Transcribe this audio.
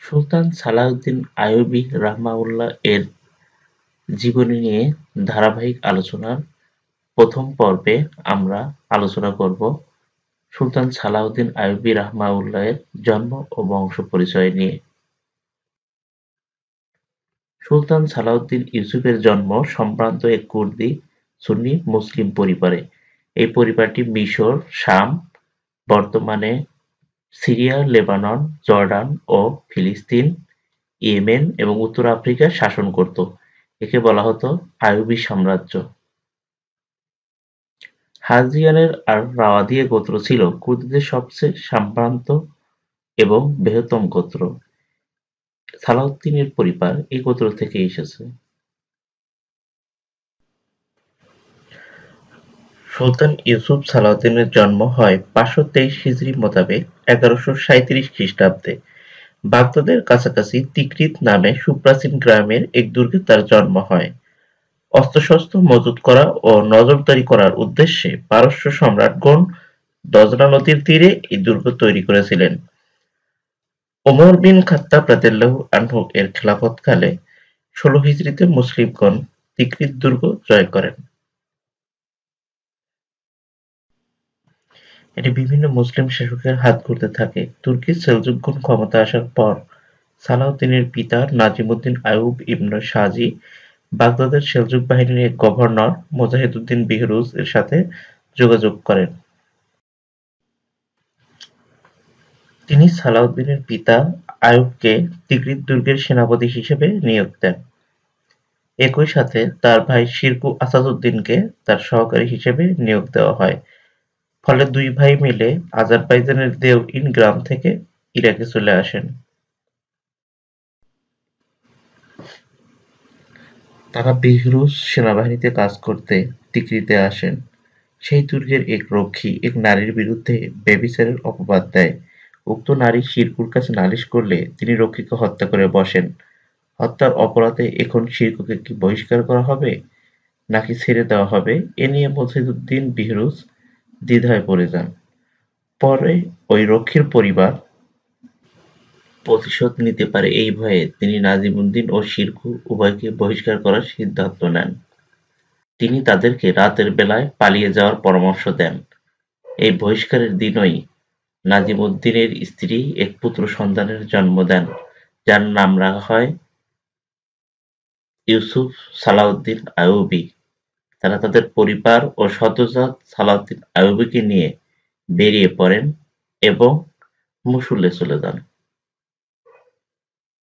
সুলতান সালাহউদ্দিন আইয়ুবী রাহমাহুল্লাহ এর জীবনী নিয়ে ধারাবাহিক আলোচনার প্রথম পর্বে আমরা আলোচনা করব সুলতান সালাহউদ্দিন আইয়ুবী রাহমাহুল্লাহ এর জন্ম ও বংশ পরিচয় নিয়ে। সুলতান সালাহউদ্দিন ইউসুফের জন্ম সম্ভ্রান্ত এক কুর্দি সুন্নি মুসলিম পরিবারে। এই পরিবারটি মিশর, শাম, বর্তমানে সিরিয়া, লেবানন, জর্ডান ও ফিলিস্তিন, ইয়েমেন এবং উত্তর আফ্রিকা শাসন করত। একে বলা হতো আইয়ুবী সাম্রাজ্য। হাজরিয়ানের আর রাওয়াদিয়া গোত্র ছিল কুর্দিদের সবচেয়ে সম্ভ্রান্ত এবং বৃহত্তম গোত্র। সালাহউদ্দিনের পরিবার এই গোত্র থেকে এসেছে। সুলতান ইউসুফ সালাহউদ্দিনের জন্ম হয় 523 হিজরি মোতাবেক 1137 খ্রিস্টাব্দে। বাগদাদের কাছাকাছি তিকরিত নামে সুপ্রাচীন গ্রামের এক দুর্গে তার জন্ম হয়। অস্ত্রশস্ত্র মজুত করা ও নজরদারি করার উদ্দেশ্যে পারস্য সম্রাটগণ দজরা নদীর তীরে এই দুর্গ তৈরি করেছিলেন। ওমর বিন খাত্তাব রাদিয়াল্লাহু আনহু এর খেলাফতকালে 16 হিজরিতে মুসলিমগণ তিকরিত দুর্গ জয় করেন। এটি বিভিন্ন মুসলিম শাসকের হাত ঘুরতে থাকে। তুর্কির সেলজুকগণ ক্ষমতায় আসার পর সালাহউদ্দিনের পিতা নাজিমউদ্দিন আইয়ুব ইবনে শাজি বাগদাদের সেলজুক বাহিনীর এক গভর্নর মুজাহিদউদ্দিন বিহরুজ এর সাথে যোগাযোগ করেন। তিনি সালাহউদ্দিনের পিতা আইয়ুবকে তিকরিত দুর্গের সেনাপতি হিসেবে নিয়োগ দেন। একই সাথে তার ভাই শিরকু আসাদউদ্দিনকে তার সহকারী হিসেবে নিয়োগ দেওয়া হয়। ফলে দুই ভাই মিলে আজারবাইজানের দেওইন গ্রাম থেকে ইরাকে চলে আসেন। তারা বেহরুজ সেনাবাহিনীতে কাজ করতে তিকরিতে আসেন। সেই দুর্গের এক রক্ষী এক নারীর বিরুদ্ধে ব্যভিচারের অপবাদ দেয়। উক্ত নারী শিরকুর কাছে নালিশ করলে তিনি রক্ষীকে হত্যা করে বসেন। হত্যার অপরাধে এখন শিরকুকে কি বহিষ্কার করা হবে নাকি ছেড়ে দেওয়া হবে এ নিয়ে মুজাহিদউদ্দিন বিহরুজ দ্বিধায় পড়ে যান। পরে ওই রক্ষীর পরিবার প্রতিশোধ নিতে পারে এই ভয়ে তিনি নাজিমউদ্দিন ও শিরকু উভয়কে বহিষ্কার করার সিদ্ধান্ত নেন। তিনি তাদেরকে রাতের বেলায় পালিয়ে যাওয়ার পরামর্শ দেন। এই বহিষ্কারের দিনই নাজিমউদ্দিনের স্ত্রী এক পুত্র সন্তানের জন্ম দেন, যার নাম রাখা হয় ইউসুফ সালাহউদ্দিন আইয়ুবী। তারা তাদের পরিবার ও সদ্যোজাত সালাহউদ্দিন আইয়ুবীকে নিয়ে বেরিয়ে পড়েন এবং মসুলে চলে যান।